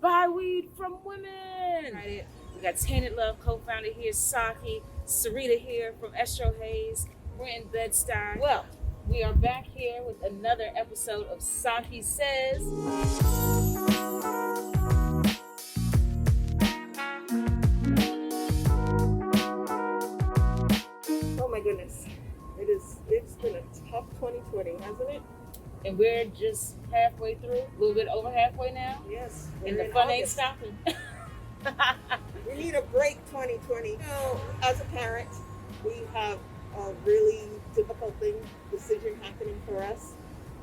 Buy weed from women. We got Tainted Love co-founder here, Saki, Sarita here from Estrohaze. We're in Bed-Stuy. Well, we are back here with another episode of Saki Says. Oh my goodness. It's been a tough 2020, hasn't it? And we're just halfway through, a little bit over halfway now. Yes. And the fun ain't stopping. We need a break 2020. You know, as a parent, we have a really difficult decision happening for us.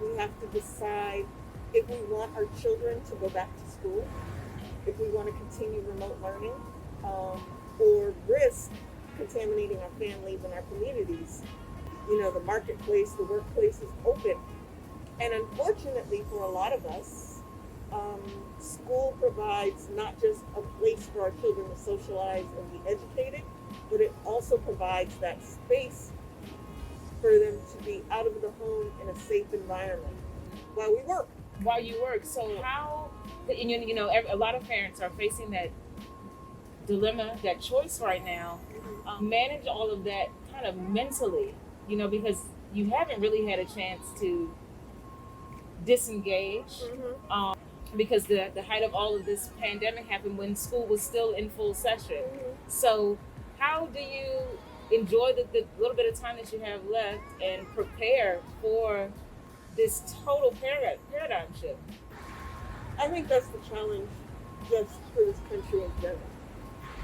We have to decide if we want our children to go back to school, if we want to continue remote learning, or risk contaminating our families and our communities. You know, the marketplace, the workplace is open. And unfortunately for a lot of us, school provides not just a place for our children to socialize and be educated, but it also provides that space for them to be out of the home in a safe environment while we work. While you work. So how, you know, a lot of parents are facing that dilemma, that choice right now. Manage all of that kind of mentally, you know, because you haven't really had a chance to disengage. Because the height of all of this pandemic happened when school was still in full session. So how do you enjoy the little bit of time that you have left and prepare for this total paradigm shift? I think that's the challenge just for this country in general.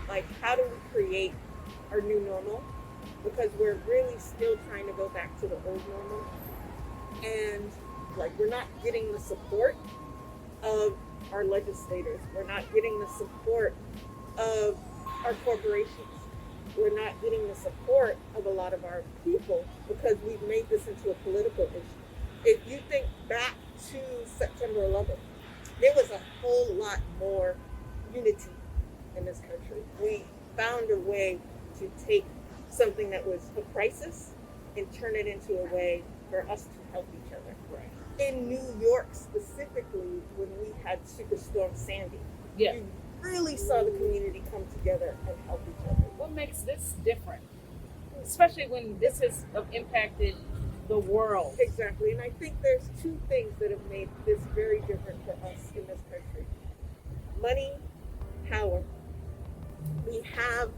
Like, how do we create our new normal? Because we're really still trying to go back to the old normal. And like, we're not getting the support of our legislators. We're not getting the support of our corporations. We're not getting the support of a lot of our people because we've made this into a political issue. If you think back to September 11th, there was a whole lot more unity in this country. We found a way to take something that was a crisis and turn it into a way for us to help each other. Right. In New York specifically, when we had Superstorm Sandy, Yeah. you really saw the community come together and help each other. What makes this different? Especially when this has impacted the world. Exactly, and I think there's two things that have made this very different for us in this country. Money, power. We have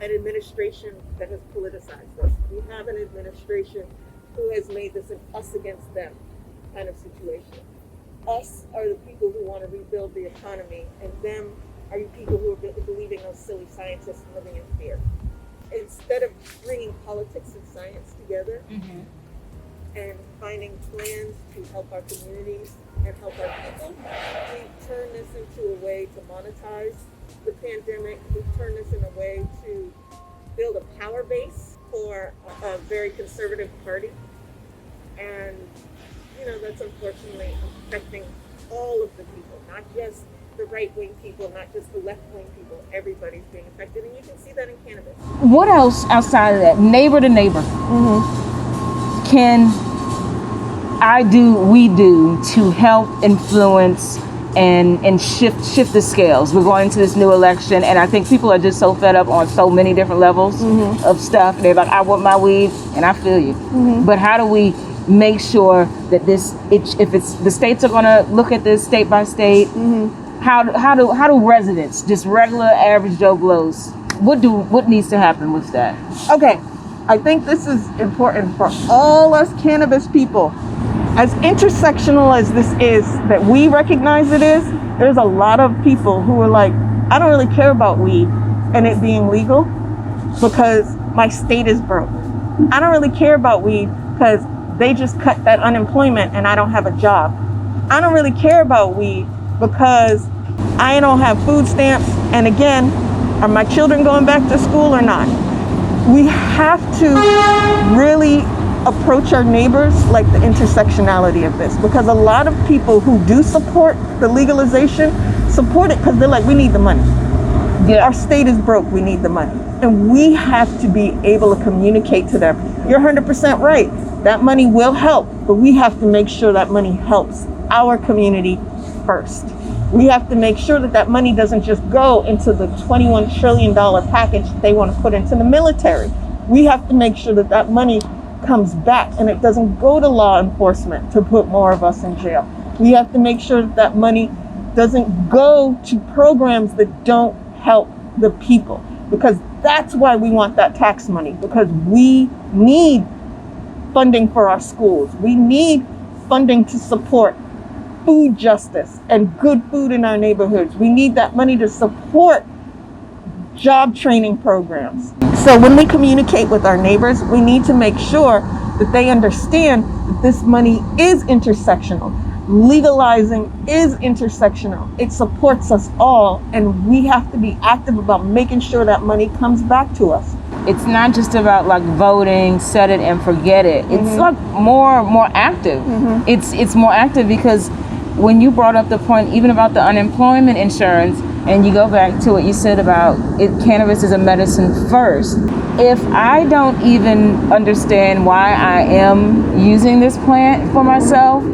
an administration that has politicized us. We have an administration who has made this an us against them kind of situation. Us are the people who want to rebuild the economy, and them are you people who are believing those silly scientists and living in fear. Instead of bringing politics and science together and finding plans to help our communities and help our people, we've turned this into a way to monetize the pandemic. We've turned this in a way to build a power base for a very conservative party. And, you know, that's unfortunately affecting all of the people, not just the right-wing people, not just the left-wing people. Everybody's being affected, and you can see that in cannabis. What else outside of that, neighbor to neighbor, can we do to help influence and shift the scales? We're going into this new election, and I think people are just so fed up on so many different levels of stuff. They're like, I want my weed, and I feel you. But how do we make sure that if it's the states are going to look at this state by state? How do residents, just regular average Joe Blows, what needs to happen with that? Okay, I think this is important for all us cannabis people. As intersectional as this is, that we recognize it is, there's a lot of people who are like, I don't really care about weed and it being legal because my state is broke. I don't really care about weed because they just cut that unemployment and I don't have a job. I don't really care about weed because I don't have food stamps. And again, are my children going back to school or not? We have to really approach our neighbors like the intersectionality of this, because a lot of people who do support the legalization support it because they're like, we need the money. Our state is broke, we need the money. And we have to be able to communicate to them. You're 100% right. That money will help, but we have to make sure that money helps our community first. We have to make sure that that money doesn't just go into the $21 trillion package that they want to put into the military. We have to make sure that that money comes back and it doesn't go to law enforcement to put more of us in jail. We have to make sure that that money doesn't go to programs that don't help the people, because that's why we want that tax money, because we need funding for our schools. We need funding to support food justice and good food in our neighborhoods. We need that money to support job training programs. So when we communicate with our neighbors, we need to make sure that they understand that this money is intersectional. Legalizing is intersectional. It supports us all, and we have to be active about making sure that money comes back to us. It's not just about like voting, set it and forget it. It's like more active. It's more active, because when you brought up the point even about the unemployment insurance, and you go back to what you said about it, cannabis is a medicine first. If I don't even understand why I am using this plant for myself,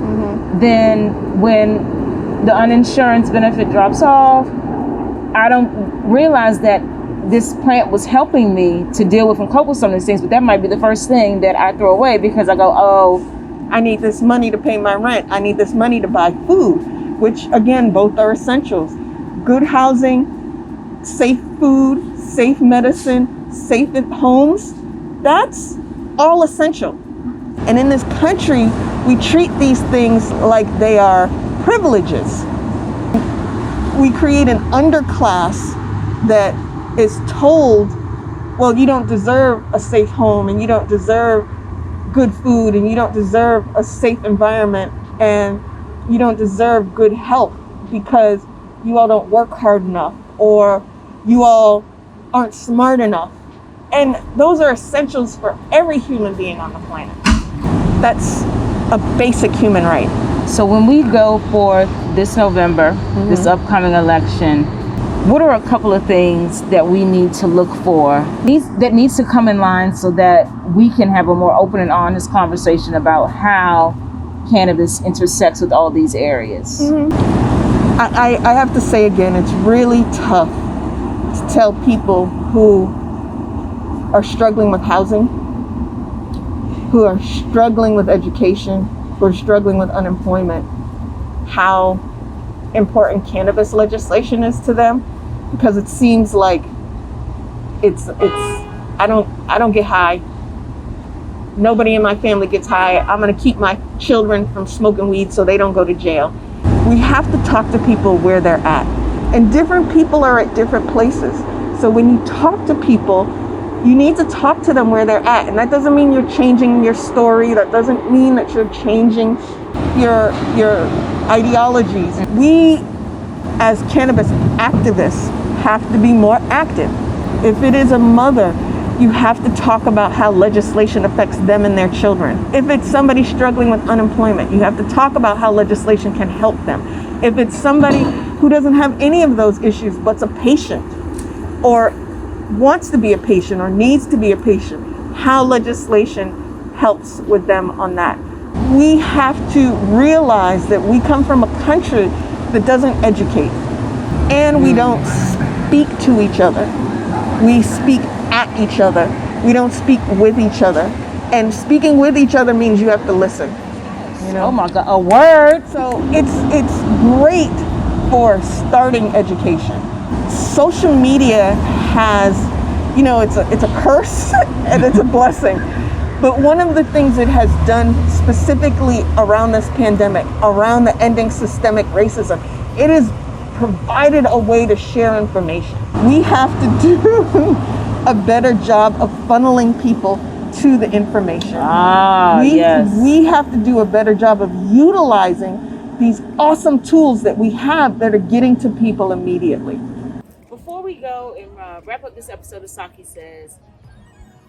then when the uninsurance benefit drops off, I don't realize that this plant was helping me to deal with and cope with some of these things, but that might be the first thing that I throw away, because I go, oh, I need this money to pay my rent. I need this money to buy food, which again, both are essentials. Good housing, safe food, safe medicine, safe homes, that's all essential. And in this country, we treat these things like they are privileges. We create an underclass that is told, well, you don't deserve a safe home, and you don't deserve good food, and you don't deserve a safe environment, and you don't deserve good health because you all don't work hard enough, or you all aren't smart enough. And those are essentials for every human being on the planet. That's a basic human right. So when we go for this November, this upcoming election, what are a couple of things that we need to look for, that needs to come in line so that we can have a more open and honest conversation about how cannabis intersects with all these areas? I have to say again, it's really tough to tell people who are struggling with housing, who are struggling with education, who are struggling with unemployment, how important cannabis legislation is to them, because it seems like it's I don't get high. Nobody in my family gets high. I'm gonna keep my children from smoking weed so they don't go to jail. We have to talk to people where they're at. And different people are at different places. So when you talk to people, you need to talk to them where they're at. And that doesn't mean you're changing your story. That doesn't mean that you're changing your ideologies. We, as cannabis activists, have to be more active. If it is a mother, you have to talk about how legislation affects them and their children. If it's somebody struggling with unemployment, you have to talk about how legislation can help them. If it's somebody who doesn't have any of those issues but's a patient, or wants to be a patient, or needs to be a patient, how legislation helps with them on that. We have to realize that we come from a country that doesn't educate, and we don't speak to each other. We speak at each other. We don't speak with each other. And speaking with each other means you have to listen. You know? Oh my God, a word. So it's great for starting education. Social media has, it's a curse and it's a blessing. But one of the things it has done specifically around this pandemic, around the ending systemic racism, it has provided a way to share information. We have to do a better job of funneling people to the information. We have to do a better job of utilizing these awesome tools that we have that are getting to people immediately. Before we go and wrap up this episode of Saki Says,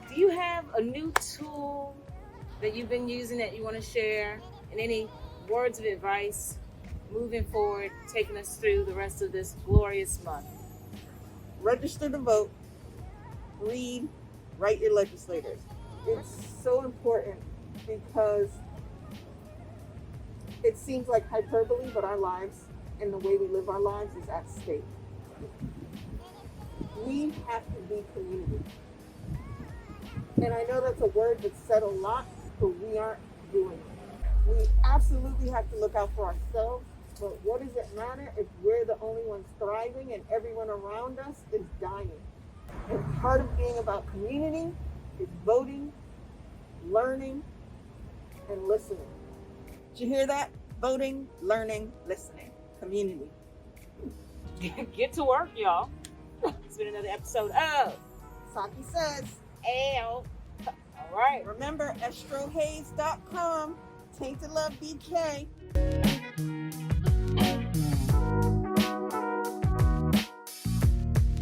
do you have a new tool that you've been using that you want to share, and any words of advice moving forward, taking us through the rest of this glorious month? Register to vote. Read. Write your legislators. It's so important because it seems like hyperbole, but our lives and the way we live our lives is at stake. We have to be community. And I know that's a word that's said a lot, but we aren't doing it. We absolutely have to look out for ourselves, but what does it matter if we're the only ones thriving and everyone around us is dying? And part of being about community is voting, learning, and listening. Did you hear that? Voting, learning, listening. Community. Get to work, y'all. It's been another episode of Saki says. L. All right. Remember, Estrohaze.com. Tainted Love BK.